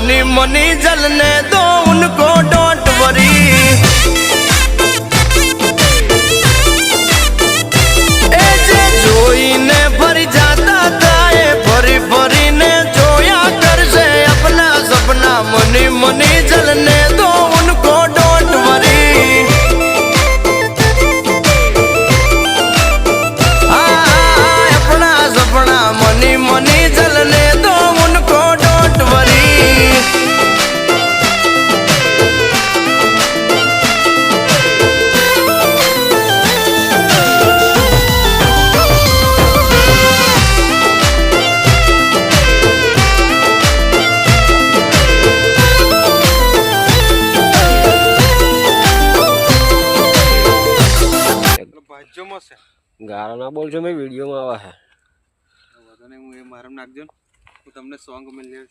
money money जलने दो उनको डोंट वरी जोई ने भर जाता ताए भरी भरी ने जोया कर से अपना सपना मनी मनी जलने दो उनको डोंट वरी अपना सपना मनी मनी जलने दो उनको डोंट वरी ગાળો ના બોલજો મેં વિડીયોમાં આવે છે વાંધો નહીં હું એ મારમ નાખજો હું તમને સોંગ મળી